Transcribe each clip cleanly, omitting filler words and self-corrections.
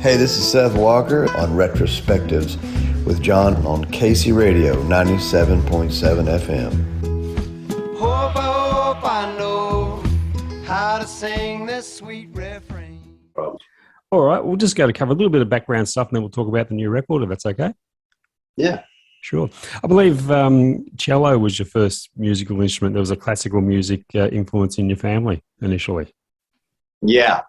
Hey, this is Seth Walker on Retrospectives with John on Casey Radio 97.7 FM. Hope I know how to sing this sweet refrain. All right, we'll just go to cover a little bit of background stuff and then we'll talk about the new record, if that's okay. Yeah. Sure. I believe cello was your first musical instrument. There was a classical music influence in your family initially. Yeah.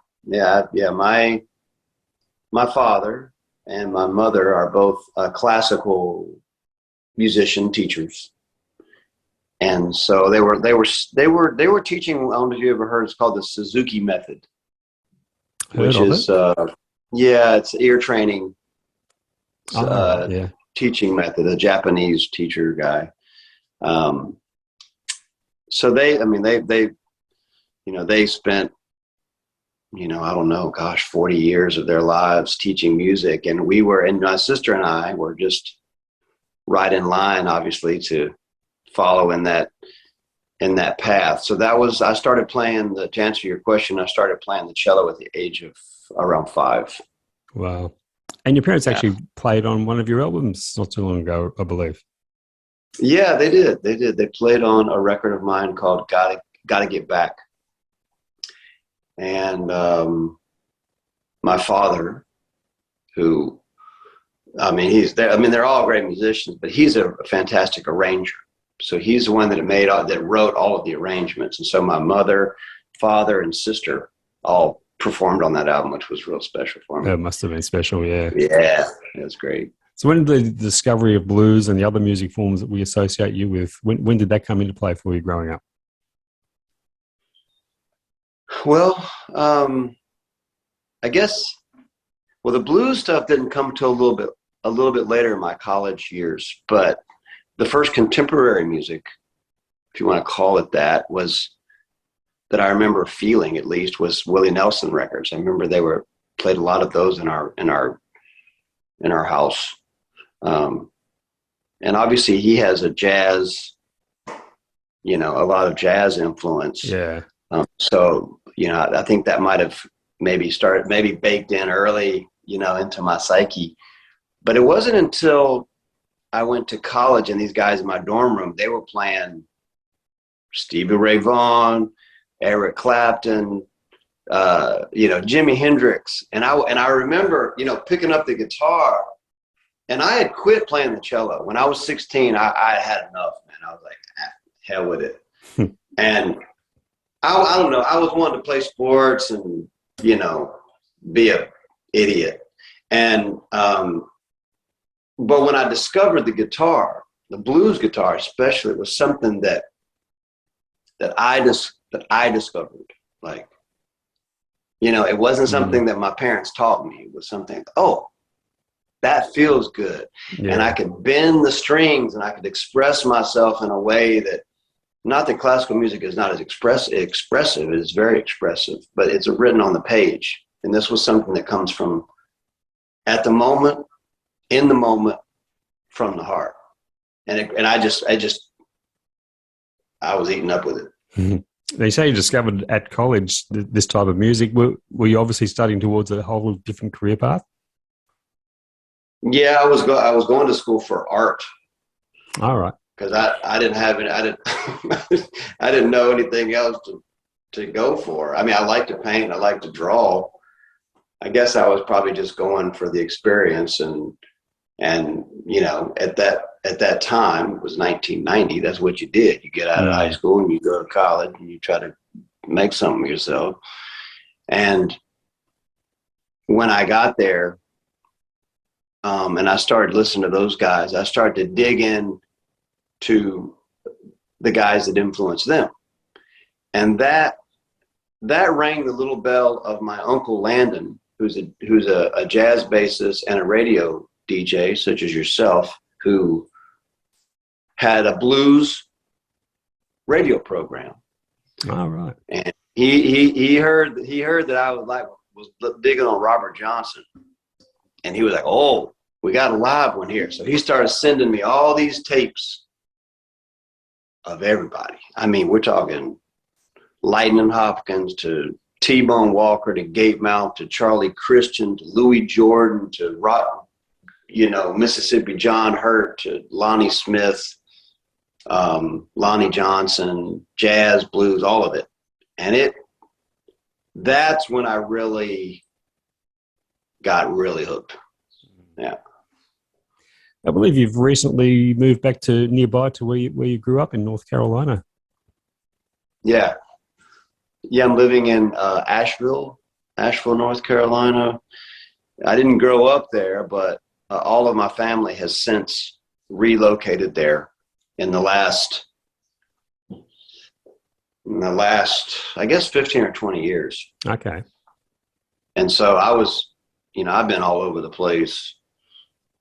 My father and my mother are both classical musician teachers, and so they were teaching. I don't know if you ever heard. It's called the Suzuki method, which is it's ear training. Teaching method. A Japanese teacher guy. So they spent, I don't know, 40 years of their lives teaching music. And my sister and I were just right in line, obviously, to follow in that path. So I started playing, to answer your question, I started playing the cello at the age of around 5. Wow. And your parents actually played on one of your albums not too long ago, I believe. Yeah, they did. They played on a record of mine called Gotta Get Back. And my father, who, they're all great musicians, but he's a fantastic arranger. So he's the one that wrote all of the arrangements. And so my mother, father, and sister all performed on that album, which was real special for me. That must have been special, yeah. Yeah, it was great. So when did the discovery of blues and the other music forms that we associate you with, when did that come into play for you growing up? Well, I guess, the blues stuff didn't come till a little bit later in my college years, but the first contemporary music, if you want to call it that I remember feeling, at least, was Willie Nelson records. I remember they played a lot of those in our house. And obviously he has a lot of jazz influence. Yeah. So, I think that might have maybe baked in early, into my psyche. But it wasn't until I went to college and these guys in my dorm room, they were playing Stevie Ray Vaughan, Eric Clapton, Jimi Hendrix. And I remember, picking up the guitar, and I had quit playing the cello. When I was 16, I had enough, man. I was like, hell with it. And I don't know. I was wanting to play sports and, be a idiot. And, but when I discovered the guitar, the blues guitar especially, was something that I discovered. Like, it wasn't something that my parents taught me. It was something, that feels good. Yeah. And I could bend the strings and I could express myself in a way that, not that classical music is not as expressive, it is very expressive, but it's written on the page. And this was something that comes from at the moment, in the moment, from the heart. And I was eaten up with it. Mm-hmm. Now, you say you discovered at college this type of music. Were you obviously studying towards a whole different career path? Yeah, I was going to school for art. All right. Because I didn't have it. I didn't know anything else to go for. I mean, I like to paint. I like to draw. I guess I was probably just going for the experience, and at that time, it was 1990. That's what you did. You get out of high school and you go to college and you try to make something of yourself. And when I got there, and I started listening to those guys, I started to dig in to the guys that influenced them. And that rang the little bell of my uncle Landon, who's a jazz bassist and a radio DJ, such as yourself, who had a blues radio program. All right. And he heard that I was digging on Robert Johnson. And he was like, "Oh, we got a live one here." So he started sending me all these tapes of everybody. I mean, we're talking Lightning Hopkins to T-Bone Walker to Gabe Mount to Charlie Christian to Louis Jordan to Mississippi John Hurt to Lonnie Smith, Lonnie Johnson, jazz, blues, all of it. And that's when I really got really hooked. Yeah. I believe you've recently moved back to nearby to where you grew up in North Carolina. Yeah. Yeah, I'm living in Asheville, North Carolina. I didn't grow up there, but all of my family has since relocated there in the last, I guess, 15 or 20 years. Okay. And so I've been all over the place.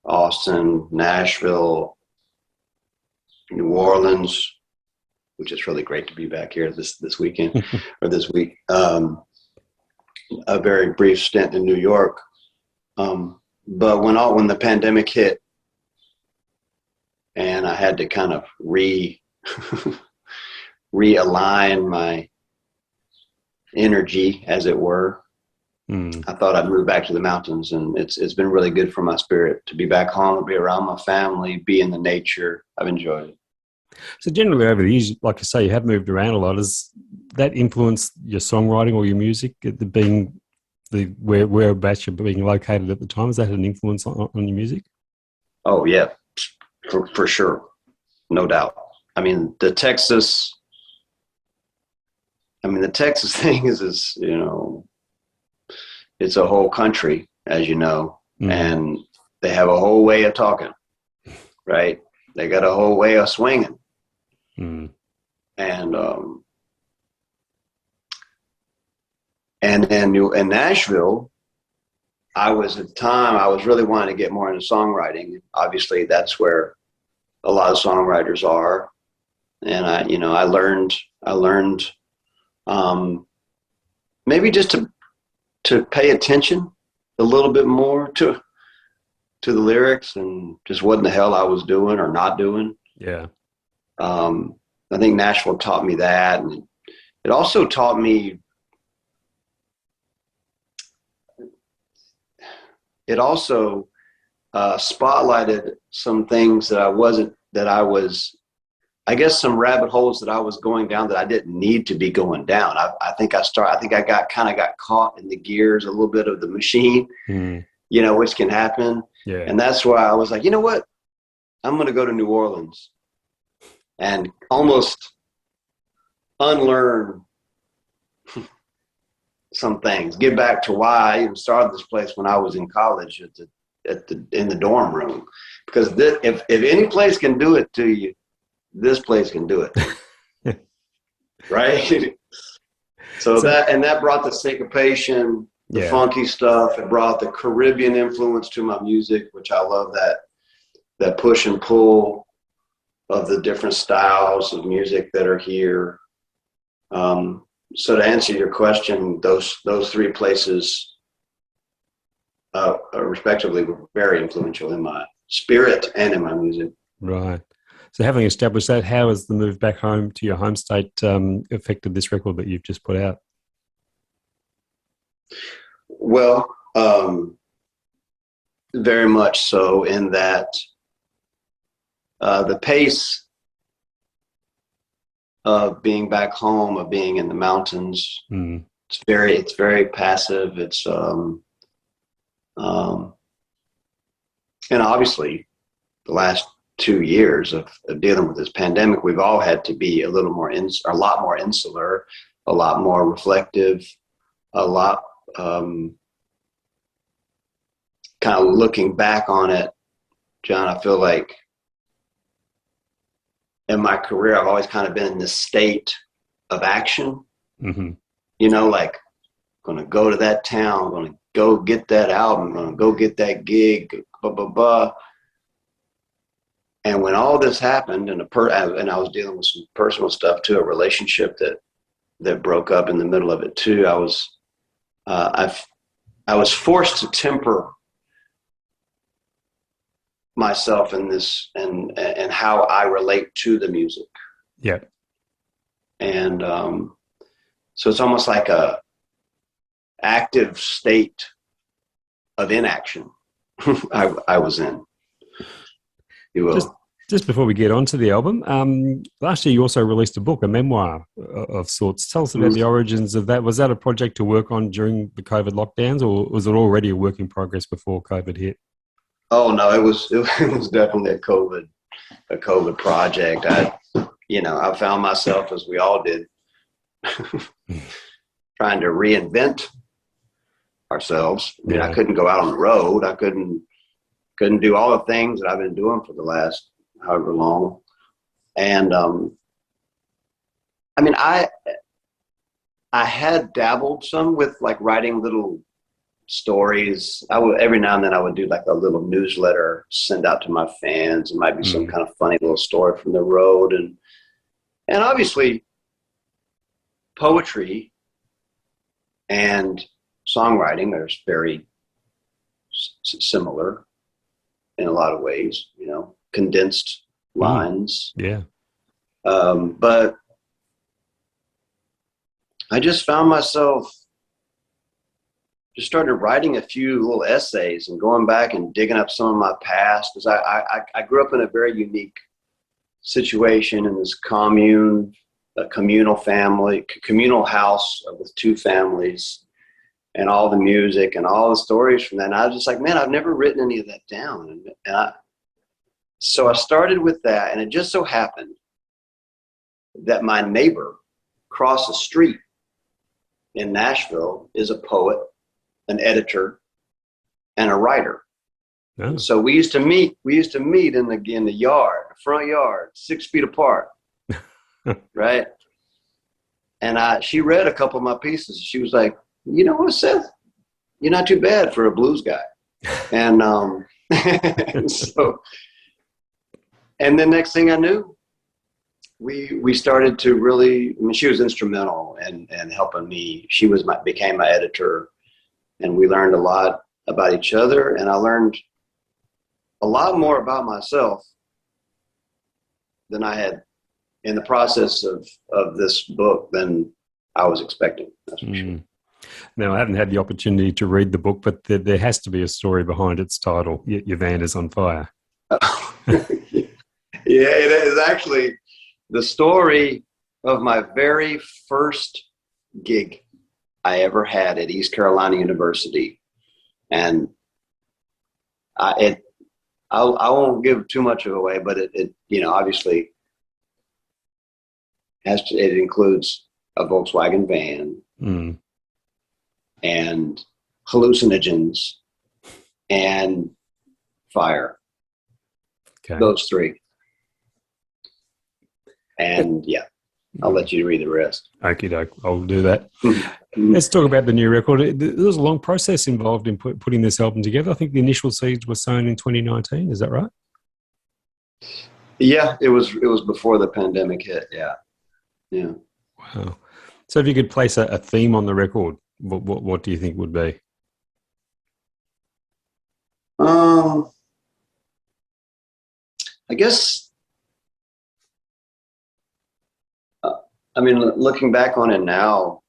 Austin, Nashville, New Orleans, which is really great to be back here this weekend or this week. A very brief stint in New York. But when the pandemic hit and I had to kind of realign my energy, as it were, I thought I'd move back to the mountains, and it's been really good for my spirit to be back home, be around my family, be in the nature. I've enjoyed it. So generally over the years, like you say, you have moved around a lot. Has that influenced your songwriting or your music, being whereabouts you're being located at the time? Has that had an influence on your music? Oh yeah, for sure, no doubt. I mean, the Texas thing is it's a whole country, as you know, and they have a whole way of talking, right? They got a whole way of swinging. And in Nashville, I was really wanting to get more into songwriting. Obviously, that's where a lot of songwriters are. And I learned maybe just to pay attention a little bit more to the lyrics and just what in the hell I was doing or not doing. Yeah. I think Nashville taught me that, and it also taught me. It also spotlighted some things I guess some rabbit holes that I was going down that I didn't need to be going down. I think I got caught in the gears a little bit of the machine, which can happen. Yeah. And that's why I was like, you know what? I'm going to go to New Orleans and almost unlearn some things, get back to why I even started this place when I was in college in the dorm room, because if any place can do it to you, this place can do it. Right. So that brought the syncopation, the funky stuff. It brought the Caribbean influence to my music, which I love, that push and pull of the different styles of music that are here. So to answer your question, those three places, respectively, were very influential in my spirit and in my music. Right. So having established that, how has the move back home to your home state affected this record that you've just put out? Well, very much so, in that the pace of being back home, of being in the mountains, it's very passive. It's and obviously the last 2 years of dealing with this pandemic, we've all had to be a lot more insular, a lot more reflective, a lot kind of looking back on it. John, I feel like in my career, I've always kind of been in this state of action, like going to go to that town, going to go get that album, going to go get that gig, blah, blah, blah. And when all this happened, and I was dealing with some personal stuff too, a relationship that broke up in the middle of it too, I was forced to temper myself in this and how I relate to the music. Yeah. And so it's almost like active state of inaction I was in. You will. Just before we get on to the album, last year you also released a book, a memoir of sorts. Tell us about the origins of that. Was that a project to work on during the COVID lockdowns, or was it already a work in progress before COVID hit? Oh no, it was definitely a COVID project. I found myself, as we all did, trying to reinvent ourselves. I mean, I couldn't go out on the road. I couldn't do all the things that I've been doing for the last however long. And I had dabbled some with like writing little stories. Every now and then I would do like a little newsletter, send out to my fans. It might be some kind of funny little story from the road, and obviously poetry and songwriting are very similar in a lot of ways, condensed lines. But I just found myself just started writing a few little essays and going back and digging up some of my past, because I grew up in a very unique situation in this a communal family, communal house with two families, and all the music and all the stories from that. And I was just like, man, I've never written any of that down. So I started with that, and it just so happened that my neighbor across the street in Nashville is a poet, an editor, and a writer. Oh. So we used to meet in the yard, the front yard, 6 feet apart. Right. And she read a couple of my pieces. She was like, you know what, Seth, you're not too bad for a blues guy. And and then next thing I knew, we started to really, she was instrumental in helping me. She became my editor, and we learned a lot about each other, and I learned a lot more about myself than I had in the process of this book than I was expecting. That's for sure. Now, I haven't had the opportunity to read the book, but there has to be a story behind its title, Your Van is on Fire. Yeah, it is actually the story of my very first gig I ever had at East Carolina University. And I won't give too much of it away, but it obviously it includes a Volkswagen van and hallucinogens and fire. Okay. Those three. And I'll let you read the rest. Okie doke, I'll do that. Let's talk about the new record. There was a long process involved in putting this album together. I think the initial seeds were sown in 2019. Is that right? Yeah, it was before the pandemic hit. Yeah. Wow. So if you could place a theme on the record, what do you think would be? I guess, looking back on it now,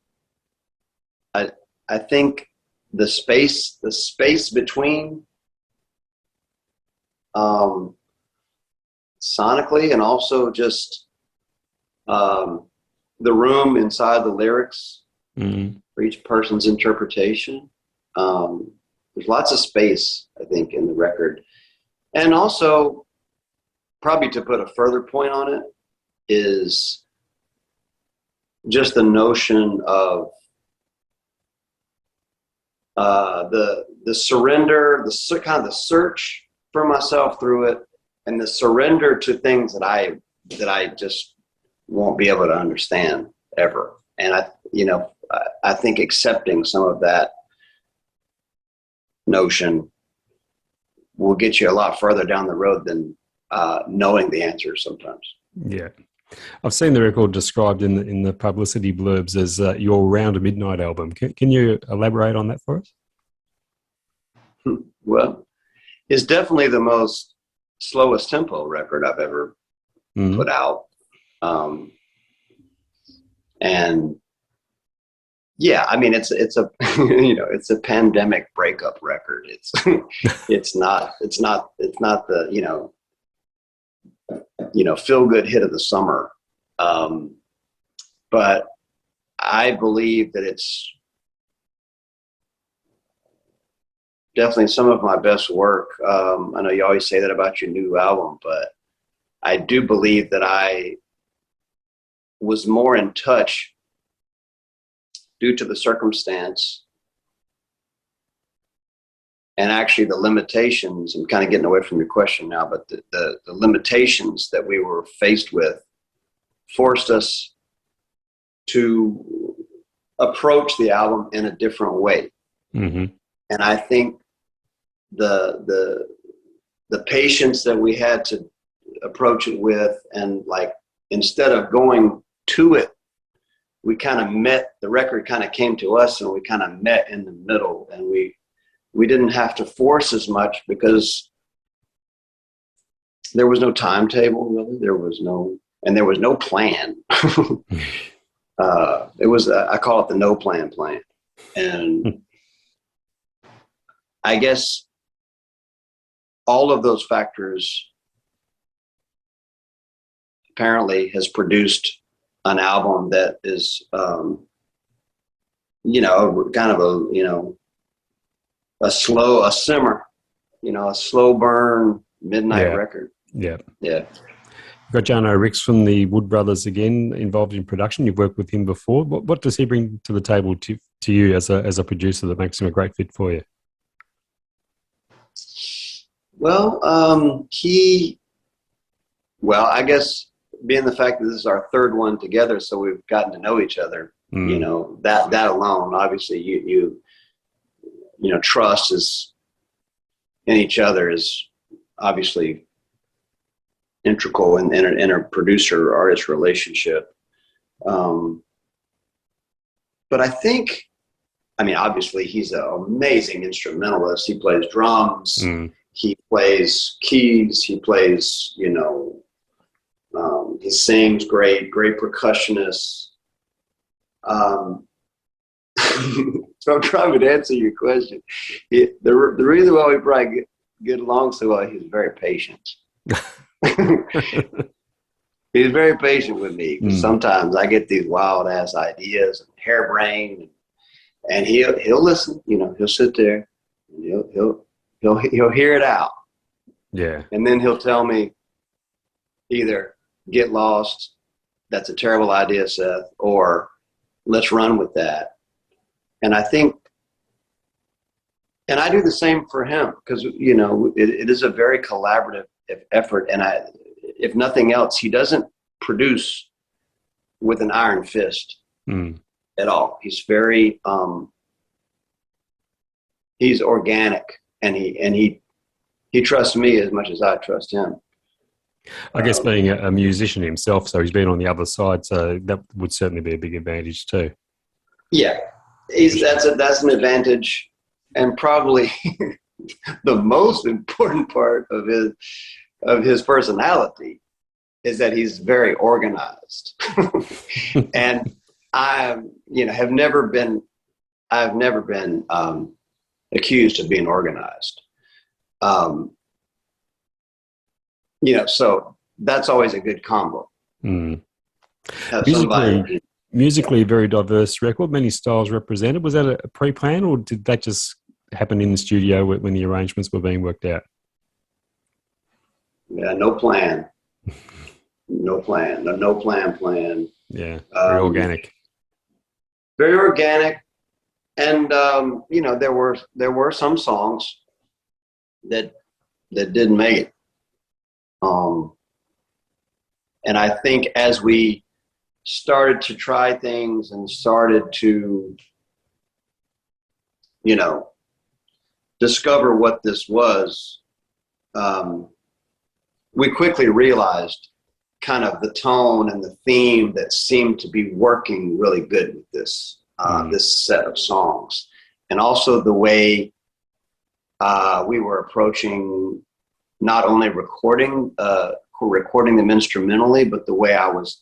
I think the space between sonically, and also just the room inside the lyrics for each person's interpretation. There's lots of space, I think, in the record. And also, probably to put a further point on it, is just the notion of the surrender, the kind of the search for myself through it, and the surrender to things that I just won't be able to understand ever. And I think accepting some of that notion will get you a lot further down the road than knowing the answers sometimes. Yeah. I've seen the record described in the publicity blurbs as your Round Midnight album. Can you elaborate on that for us? Well, it's definitely the most slowest tempo record I've ever put out. And Yeah, I mean, it's a it's a pandemic breakup record. It's it's not the feel good hit of the summer, but I believe that it's definitely some of my best work. I know you always say that about your new album, but I do believe that I was more in touch due to the circumstance and actually the limitations. I'm kind of getting away from your question now, but the limitations that we were faced with forced us to approach the album in a different way. Mm-hmm. And I think the patience that we had to approach it with, and like, instead of going to it, we kind of met, the record kind of came to us and we kind of met in the middle, and we didn't have to force as much because there was no timetable really. There was no plan. It was, I call it the no plan. And I guess all of those factors apparently has produced an album that is, kind of a simmer, a slow burn midnight record. Yeah. Yeah. Got Jarno Ricks from the Wood Brothers again involved in production. You've worked with him before. What does he bring to the table to you as a producer that makes him a great fit for you? Well, I guess being the fact that this is our third one together, so we've gotten to know each other, that alone, obviously you trust is in each other is obviously integral in a producer artist relationship. But I think, obviously he's an amazing instrumentalist. He plays drums, he plays keys, he plays, he sings great percussionist. So I'm trying to answer your question. The reason why we probably get along so well, he's very patient. He's very patient with me, because sometimes I get these wild ass ideas and harebrained, and he'll listen. He'll sit there, and he'll hear it out. Yeah, and then he'll tell me either get lost, that's a terrible idea, Seth, or let's run with that. And I think, and I do the same for him, because it is a very collaborative effort, and if nothing else, he doesn't produce with an iron fist at all. He's very he's organic, and he trusts me as much as I trust him. I guess being a musician himself, so he's been on the other side, so that would certainly be a big advantage too. Yeah, that's an advantage, and probably the most important part of his personality is that he's very organized. And I've never been accused of being organized. So that's always a good combo. Musically a very diverse record, many styles represented. Was that a pre-plan, or did that just happen in the studio when the arrangements were being worked out? Yeah, no plan. No plan. No plan. Yeah, very organic. Very organic. And, there were some songs that didn't make it. And I think as we started to try things and started to, discover what this was, we quickly realized kind of the tone and the theme that seemed to be working really good with this set of songs, and also the way we were approaching not only recording them instrumentally, but the way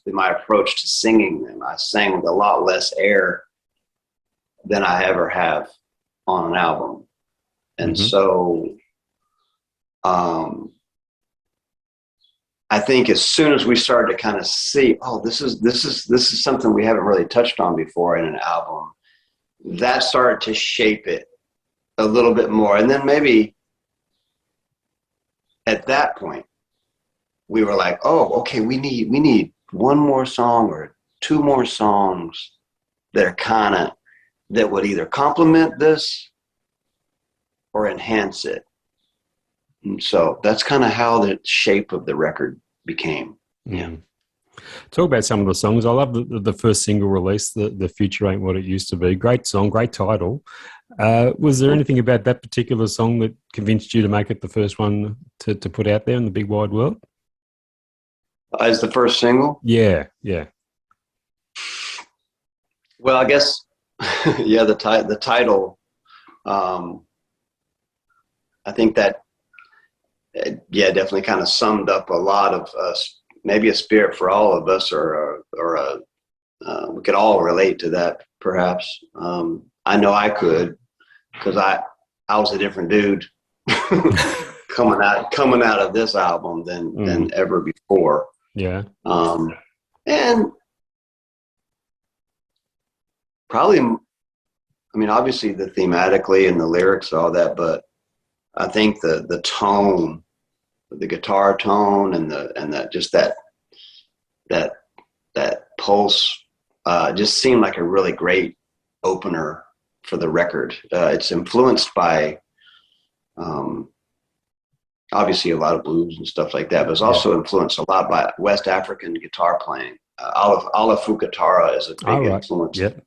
my approach to singing them. I sang with a lot less air than I ever have on an album. And Mm-hmm. so I think as soon as we started to kind of see, oh, this is something we haven't really touched on before in an album, that started to shape it a little bit more. And then maybe at that point, we were like, oh, okay, we need one more song or two more songs that are that would either complement this or enhance it. And so that's kind of how the shape of the record became. Yeah. Talk about some of the songs. I love the first single release, the Future Ain't What It Used to Be. Great song, great title. Was there anything about that particular song that convinced you to make it the first one to put out there in the big wide world? As the first single? Yeah. Well, I guess, yeah, the title, I think that, definitely kind of summed up a lot of maybe a spirit for all of us, or we could all relate to that, perhaps. I know I could, because I was a different dude coming out of this album than ever before. Yeah. And probably, I mean, obviously the thematically and the lyrics, all that, but I think the tone, the guitar tone, and that pulse, just seemed like a really great opener for the record. It's influenced by, obviously a lot of blues and stuff like that, but it's also influenced a lot by West African guitar playing. Ala Fukatara is a big influence. Yep.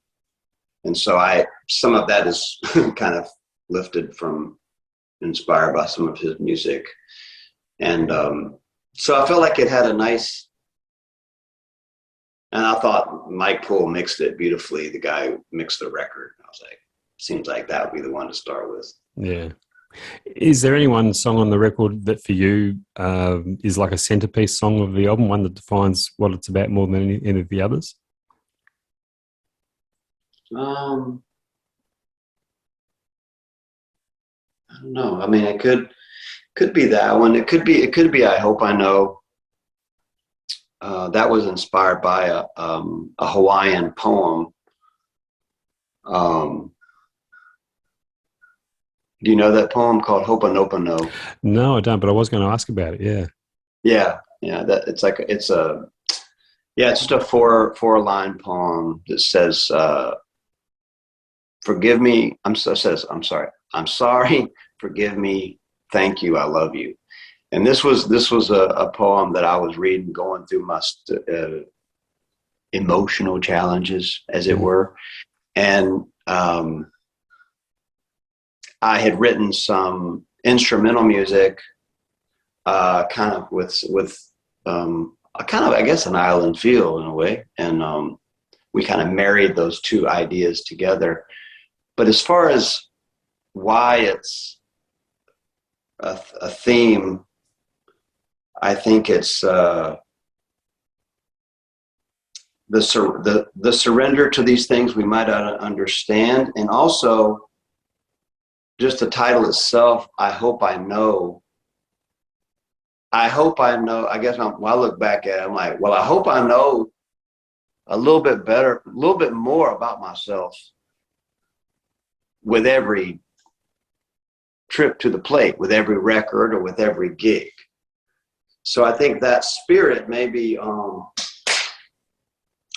And so some of that is kind of lifted from, inspired by some of his music. And so I felt like it had a nice, and I thought Mike Poole mixed it beautifully, the guy who mixed the record. I was like, seems like that would be the one to start with. Yeah. Is there any one song on the record that for you is like a centerpiece song of the album, one that defines what it's about more than any of the others? I don't know. I mean, it could be that one. It could be I Hope I Know. That was inspired by a Hawaiian poem. Do you know that poem called Ho'oponopono? No, I don't, but I was going to ask about it. Yeah. Yeah. That it's just a four-line poem that says, forgive me. I'm sorry. I'm sorry. Forgive me. Thank you. I love you. And this was a poem that I was reading, going through my emotional challenges, as it were. And I had written some instrumental music, kind of with a kind of, I guess, an island feel in a way. And we kind of married those two ideas together. But as far as why it's a theme, I think it's the surrender to these things we might not understand, and also just the title itself. I hope I know. I guess when I look back at it, I'm like, well, I hope I know a little bit better, a little bit more about myself with every trip to the plate, with every record, or with every gig. So I think that spirit maybe, I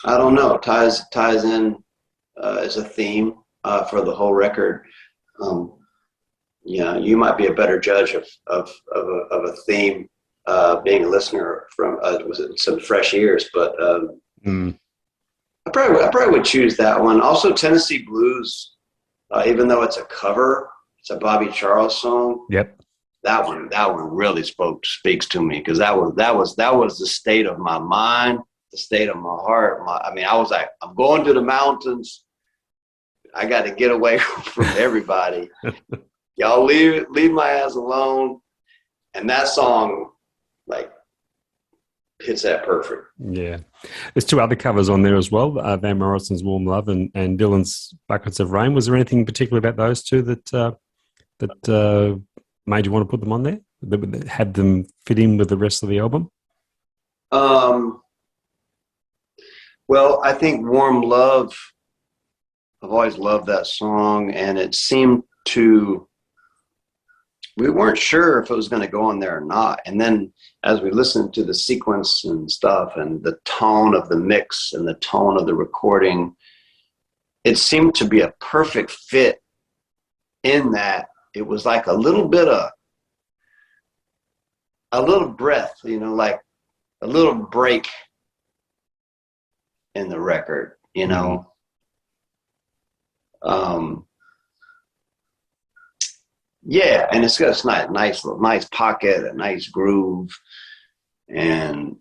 don't know, ties in as a theme for the whole record. You might be a better judge of a theme, being a listener from some fresh ears, but I probably would choose that one. Also, Tennessee Blues, even though it's a cover, it's a Bobby Charles song. Yep. That one really speaks to me, because that was the state of my mind, the state of my heart. I was like, I'm going to the mountains. I got to get away from everybody. Y'all leave my ass alone. And that song, like, hits that perfect. Yeah. There's two other covers on there as well, Van Morrison's Warm Love and Dylan's Buckets of Rain. Was there anything particular about those two that made you want to put them on there, that had them fit in with the rest of the album? Well, I think Warm Love, I've always loved that song, and it seemed we weren't sure if it was going to go on there or not. And then as we listened to the sequence and stuff and the tone of the mix and the tone of the recording, it seemed to be a perfect fit in that it was like a little breath, like a little break in the record, Yeah, and it's got a nice pocket, a nice groove, and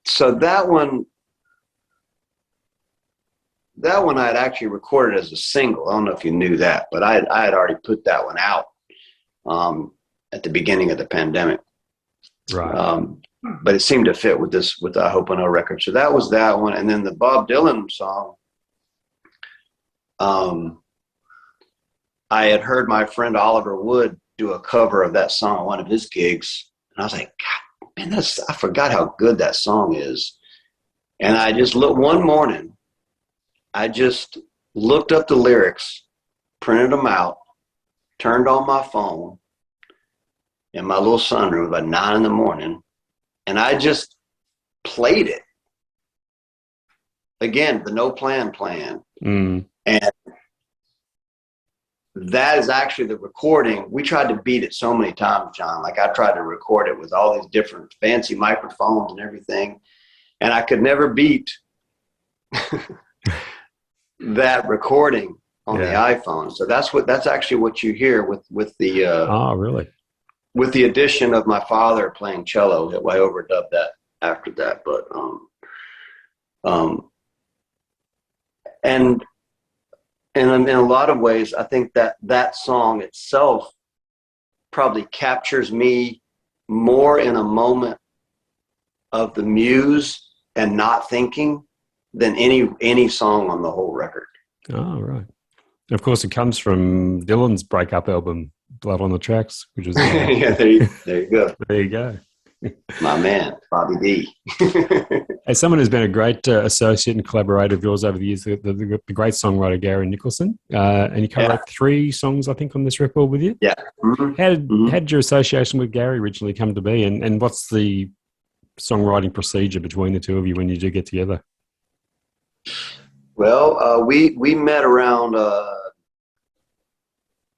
so that one I had actually recorded as a single. I don't know if you knew that, but I had already put that one out at the beginning of the pandemic. Right. But it seemed to fit with the I Hope I Know record. So that was that one, and then the Bob Dylan song. I had heard my friend Oliver Wood do a cover of that song at one of his gigs. And I was like, God, man, I forgot how good that song is. And I just one morning, I just looked up the lyrics, printed them out, turned on my phone in my little sunroom about 9 a.m. And I just played it. Again, the no plan. And that is actually the recording. We tried to beat it so many times, John. Like I tried to record it with all these different fancy microphones and everything. And I could never beat that recording on the iPhone. So that's actually what you hear with the really? With the addition of my father playing cello. I overdubbed that after that. But and in a lot of ways, I think that song itself probably captures me more in a moment of the muse and not thinking than any song on the whole record. Oh, right. And of course, it comes from Dylan's breakup album, Blood on the Tracks, which is yeah. There you go. There you go. My man, Bobby D. As someone who's been a great associate and collaborator of yours over the years, the great songwriter Gary Nicholson, and you co-wrote 3 songs, I think, on this record with you. Yeah. Mm-hmm. How did your association with Gary originally come to be, and what's the songwriting procedure between the two of you when you do get together? Well, we met around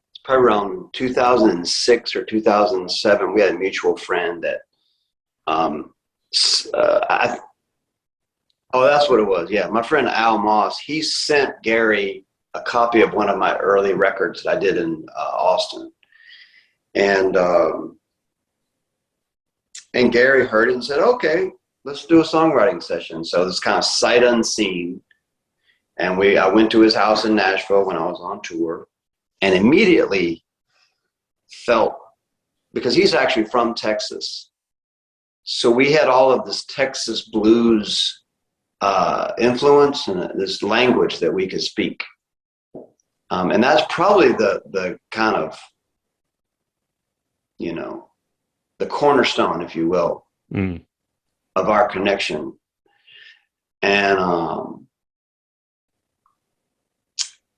it's probably around 2006 or 2007. We had a mutual friend that that's what it was. Yeah, my friend Al Moss. He sent Gary a copy of one of my early records that I did in Austin, and Gary heard it and said, "Okay, let's do a songwriting session." So this kind of sight unseen. And I went to his house in Nashville when I was on tour, and immediately felt, because he's actually from Texas, so we had all of this Texas blues influence and this language that we could speak. And that's probably the kind of, the cornerstone, if you will, of our connection. And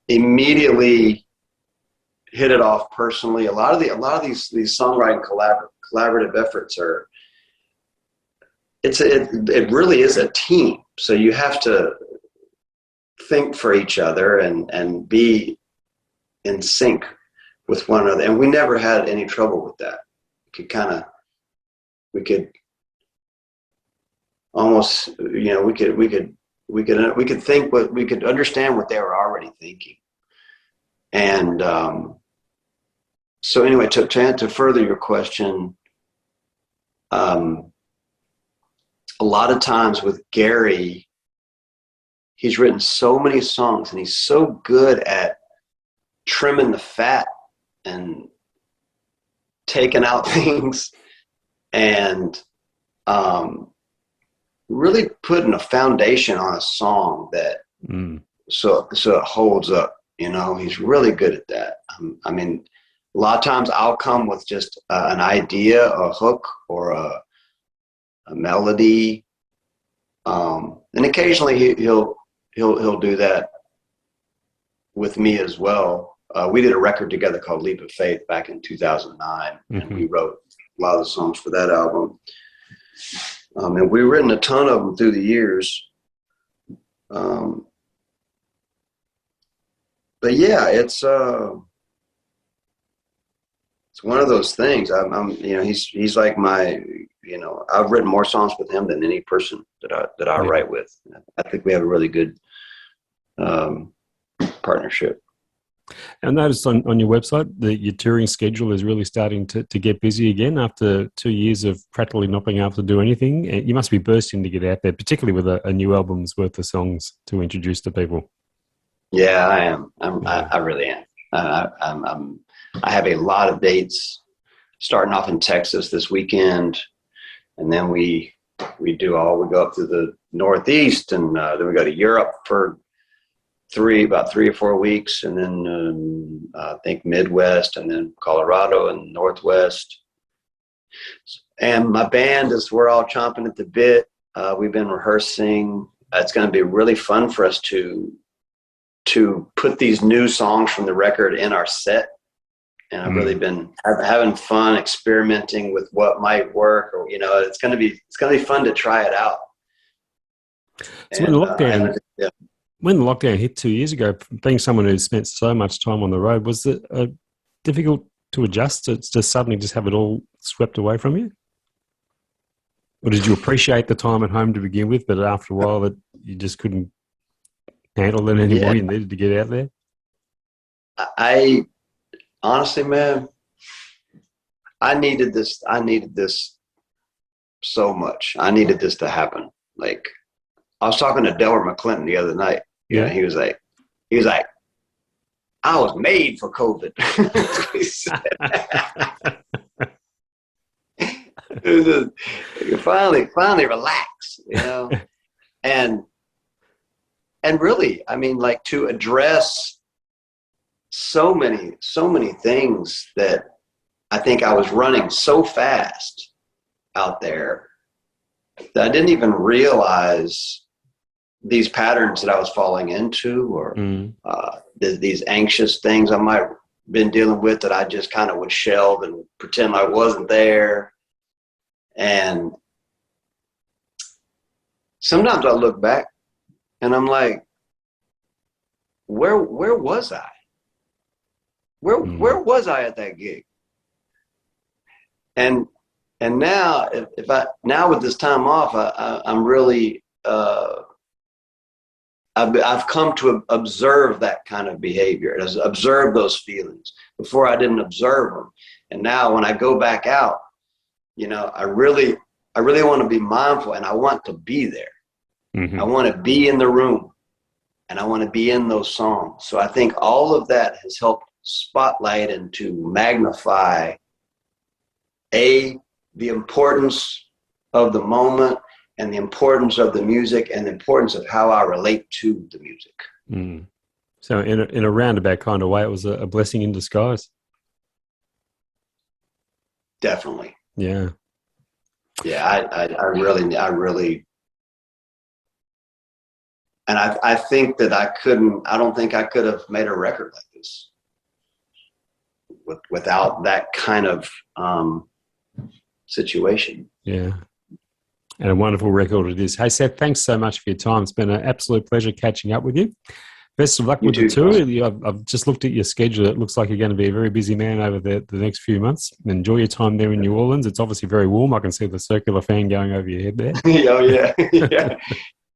immediately hit it off personally. A lot of these songwriting collaborative efforts it really is a team. So you have to think for each other and be in sync with one another. And we never had any trouble with that. We could almost, we could think what we could understand what they were already thinking. And so anyway, to further your question, a lot of times with Gary, he's written so many songs and he's so good at trimming the fat and taking out things and really putting a foundation on a song that so it holds up. He's really good at that. I mean, a lot of times I'll come with just an idea, a hook, or a melody, and occasionally he'll do that with me as well. We did a record together called Leap of Faith back in 2009, and we wrote a lot of the songs for that album. And we've written a ton of them through the years. But yeah, it's one of those things. He's like my, I've written more songs with him than any person that I write with. I think we have a really good partnership. I noticed on your website that your touring schedule is really starting to get busy again after 2 years of practically not being able to do anything. You must be bursting to get out there, particularly with a new album's worth of songs to introduce to people. Yeah, I am. I really am. I have a lot of dates starting off in Texas this weekend, and then we go up to the Northeast, and then we go to Europe for about 3 or 4 weeks, and then I think Midwest, and then Colorado and Northwest. And my band we're all chomping at the bit. We've been rehearsing. It's going to be really fun for us to put these new songs from the record in our set. And I've really been having fun experimenting with what might work, or it's going to be fun to try it out. So when the lockdown hit 2 years ago, being someone who spent so much time on the road, was it difficult to adjust to suddenly just have it all swept away from you? Or did you appreciate the time at home to begin with, but after a while that you just couldn't handle it anymore? You needed to get out there? I honestly, man, I needed this so much. I needed this to happen. Like, I was talking to Delbert McClinton the other night. Yeah. He was like, I was made for COVID. He said. It was just, finally relax, and really, I mean, like, to address so many things that I think I was running so fast out there that I didn't even realize these patterns that I was falling into, or these anxious things I might have been dealing with that I just kind of would shelve and pretend I wasn't there. And sometimes I look back and I'm like, where was I? Where was I at that gig? And now, now with this time off, I'm really, I've come to observe that kind of behavior, observe those feelings. Before I didn't observe them. And now when I go back out, I really want to be mindful, and I want to be there. I want to be in the room, and I want to be in those songs. So I think all of that has helped spotlight and to magnify the importance of the moment, and the importance of the music, and the importance of how I relate to the music. So in a roundabout kind of way, it was a blessing in disguise. Definitely. Yeah. Yeah, I really, and I think that I don't think I could have made a record like this without that kind of situation. Yeah. And a wonderful record it is. Hey, Seth, thanks so much for your time. It's been an absolute pleasure catching up with you. Best of luck with the tour. I've just looked at your schedule. It looks like you're going to be a very busy man over the next few months. Enjoy your time there in New Orleans. It's obviously very warm. I can see the circular fan going over your head there. Oh, yeah. Yeah.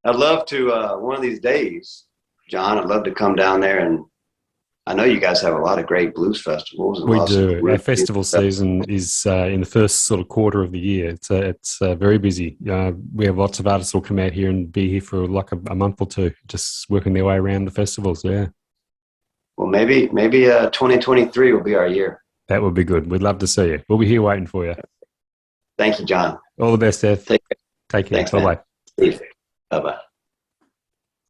I'd love to, one of these days, John, I'd love to come down there, and I know you guys have a lot of great blues festivals. We do. Our festival season is in the first sort of quarter of the year. It's very busy. We have lots of artists who will come out here and be here for like a month or two, just working their way around the festivals. Yeah. Well, maybe 2023 will be our year. That would be good. We'd love to see you. We'll be here waiting for you. Thank you, John. All the best, Seth. Take care. Take care. Thanks, Bye man. bye. Bye bye.